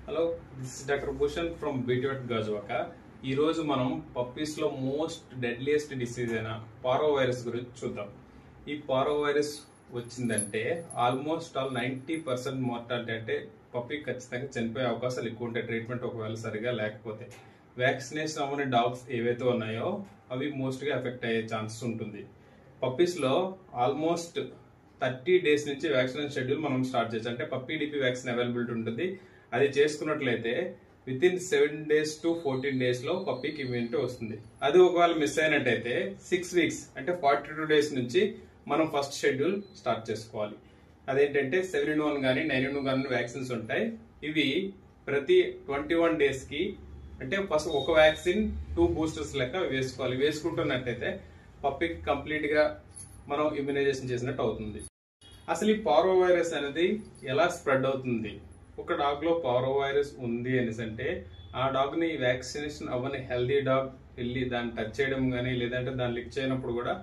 Hello, this is doctor Bhushan from BT Vet Gajuwaka. ఈ రోజు మనం పప్పీస్ లో మోస్ట్ డెడ్లియెస్ట్ డిసీజ్ అయిన పారో వైరస్ గురించి చూద్దాం. ఈ పారో వైరస్ వచ్చిందంటే ఆల్మోస్ట్ 90% మోర్టాలిటీ, అంటే పప్పీ ఖచ్చితంగా చనిపోయే అవకాశాలు ఎక్కువ ఉంటాయి ట్రీట్మెంట్ ఒకవేళ సరిగా లేకపోతే. వ్యాక్సినేషన్ అవ్వని డాగ్స్ ఏవైతే ఉన్నాయో అవి మోస్ట్ గా ఎఫెక్ట్ అయ్యే ఛాన్సెస్ ఉంటుంది. పప్పీస్ లో ఆల్మోస్ట్ 30 days నుంచి వ్యాక్సినేషన్ షెడ్యూల్ మనం స్టార్ట్ చేయొచ్చు. అంటే పప్పీ డిపి వ్యాక్సిన్ అవైలబిలిటీ ఉంటుంది. అది చేసుకున్నట్లయితే with in 7 days to 14 days లో పప్పీకి ఇమ్యూనిటీ వస్తుంది. అది ఒకవేళ మిస్ అయినట్టయితే 6 weeks అంటే 42 days నుంచి మనం ఫస్ట్ షెడ్యూల్ స్టార్ట్ చేసుకోవాలి. అదేంటంటే 7-in-1 కానీ 9-in-1 కానీ వ్యాక్సిన్స్ ఉంటాయి. ఇవి ప్రతి 21 days కి అంటే ఫస్ట్ ఒక వ్యాక్సిన్ 2 boosters లెక్క వేసుకోవాలి. వేసుకుంటున్నట్టయితే పప్పీకి కంప్లీట్ గా మనం ఇమ్యునైజేషన్ చేసినట్టు అవుతుంది. అసలు ఈ పారో వైరస్ అనేది ఎలా స్ప్రెడ్ అవుతుంది? ఒక డాగ్ లో పారో వైరస్ ఉంది అనేసి అంటే ఆ డాగ్ ని వ్యాక్సినేషన్ అవ్వని హెల్దీ డాగ్ వెళ్ళి దాన్ని టచ్ చేయడం కానీ లేదంటే దాన్ని లిక్ చేయనప్పుడు కూడా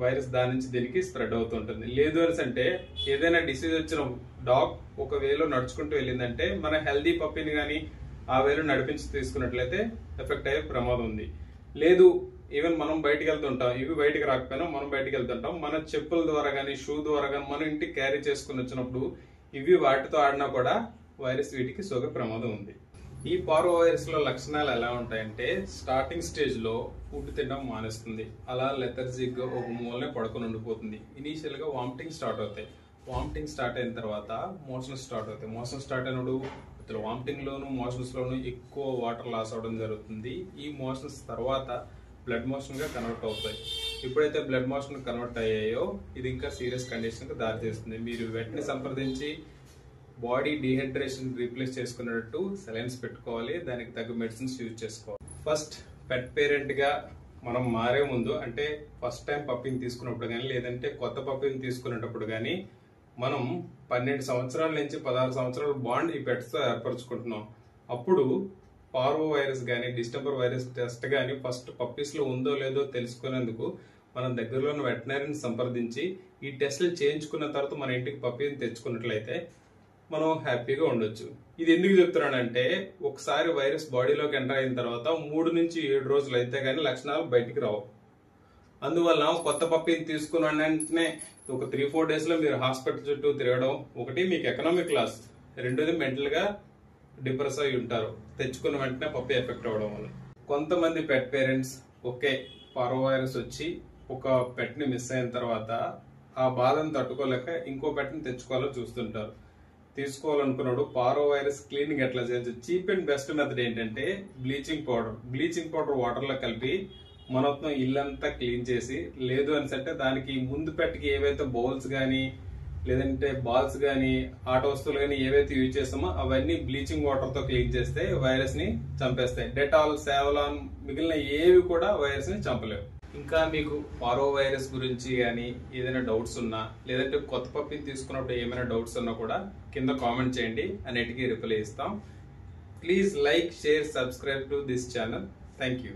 వైరస్ దాని నుంచి దీనికి స్ప్రెడ్ అవుతుంటుంది. లేదు అనేసి అంటే ఏదైనా డిసీజ్ వచ్చిన డాగ్ ఒక వేలో నడుచుకుంటూ వెళ్ళిందంటే మన హెల్దీ పప్పీని కానీ ఆ వేలో నడిపించి తీసుకున్నట్లయితే ఎఫెక్ట్ అయ్యే ప్రమాదం ఉంది. లేదు, ఈవెన్ మనం బయటకు వెళ్తుంటాం, ఇవి బయటకు రాకపోయినా మనం బయటకు వెళ్తుంటాం, మన చెప్పుల ద్వారా కానీ షూ ద్వారా కానీ మన ఇంటికి క్యారీ చేసుకుని వచ్చినప్పుడు ఇవి వాటితో ఆడినా కూడా వైరస్ వీటికి సోకే ప్రమాదం ఉంది. ఈ పారో వైరస్ లో లక్షణాలు ఎలా ఉంటాయంటే స్టార్టింగ్ స్టేజ్ లో ఫుడ్ తినడం మానేస్తుంది. అలా లెథర్జిక్ గా ఒక మూలనే పడుకొని ఉండిపోతుంది. ఇనీషియల్ గా వామిటింగ్ స్టార్ట్ అవుతాయి. వామిటింగ్ స్టార్ట్ అయిన తర్వాత మోషన్ స్టార్ట్ అవుతాయి. మోషన్ స్టార్ట్ అయినప్పుడు వామిటింగ్ లోను మోషన్స్ లోను ఎక్కువ వాటర్ లాస్ అవడం జరుగుతుంది. ఈ మోషన్స్ తర్వాత బ్లడ్ మోషన్ గా కన్వర్ట్ అవుతాయి. ఎప్పుడైతే బ్లడ్ మోషన్ కన్వర్ట్ అయ్యాయో ఇది ఇంకా సీరియస్ కండిషన్ కి దారితీస్తుంది. మీరు వెంటనే సంప్రదించి బాడీ డీహైడ్రేషన్ రీప్లేస్ చేసుకునేటట్టు సెలైన్స్ పెట్టుకోవాలి. దానికి తగ్గ మెడిసిన్స్ యూజ్ చేసుకోవాలి. ఫస్ట్ పెట్ పేరెంట్ గా మనం మారే ముందు, అంటే ఫస్ట్ టైం పప్పీని తీసుకున్నప్పుడు కానీ లేదంటే కొత్త పప్పీని తీసుకునేటప్పుడు కానీ మనం 12 సంవత్సరాల నుంచి 16 సంవత్సరాల బాండ్ ఈ పెట్స్ తో ఏర్పరచుకుంటున్నాం. అప్పుడు పారో వైరస్ కానీ డిస్టెంపర్ వైరస్ టెస్ట్ కానీ ఫస్ట్ పప్పీస్ లో ఉందో లేదో తెలుసుకునేందుకు మనం దగ్గరలోని వెటనరీని సంప్రదించి ఈ టెస్టులు చేయించుకున్న తర్వాత మన ఇంటికి పప్పీని తెచ్చుకున్నట్లయితే మనం హ్యాపీగా ఉండొచ్చు. ఇది ఎందుకు చెప్తున్నానంటే ఒకసారి వైరస్ బాడీలోకి ఎంటర్ అయిన తర్వాత 3 నుంచి 7 రోజులు అయితే కానీ లక్షణాలు బయటికి రావు. అందువల్ల కొత్త పప్పీని తీసుకున్న వెంటనే ఒక 3-4 days లో మీరు హాస్పిటల్ చుట్టూ తిరగడం ఒకటి మీకు ఎకనామిక్ లాస్, రెండోది మెంటల్ గా డిప్రెస్ అయి ఉంటారు తెచ్చుకున్న వెంటనే పప్పీ ఎఫెక్ట్ అవ్వడం వల్ల. కొంతమంది pet parents okay Paro virus వచ్చి ఒక పెట్ ని మిస్ అయిన తర్వాత ఆ బాధను తట్టుకోలేక ఇంకో పెట్ ని తెచ్చుకోవాలో చూస్తుంటారు. తీసుకోవాలనుకున్నాడు పారో వైరస్ క్లీనింగ్ ఎట్లా చేయొచ్చు? చీప్ అండ్ బెస్ట్ మెథడ్ ఏంటంటే బ్లీచింగ్ పౌడర్ వాటర్ లో కలిపి మొత్తం ఇల్లంతా క్లీన్ చేసి, లేదు అని అంటే దానికి ముందు పెట్టకి ఏవైతే బౌల్స్ గానీ లేదంటే బాల్స్ గానీ ఆట వస్తువులు గానీ ఏవైతే యూజ్ చేస్తామో అవన్నీ బ్లీచింగ్ వాటర్ తో క్లీన్ చేస్తే వైరస్ ని చంపేస్తాయి. డెటాల్, సావలాన్ మిగిలిన ఏవి కూడా వైరస్ ని చంపలేవు. ఇంకా మీకు పారో వైరస్ గురించి కానీ ఏదైనా డౌట్స్ ఉన్నా లేదంటే కొత్త పప్పీని తీసుకున్నప్పుడు ఏమైనా డౌట్స్ ఉన్నా కూడా కింద కామెంట్ చేయండి, అన్నిటికీ రిప్లై ఇస్తాం. Please like, share, subscribe to this channel. Thank you.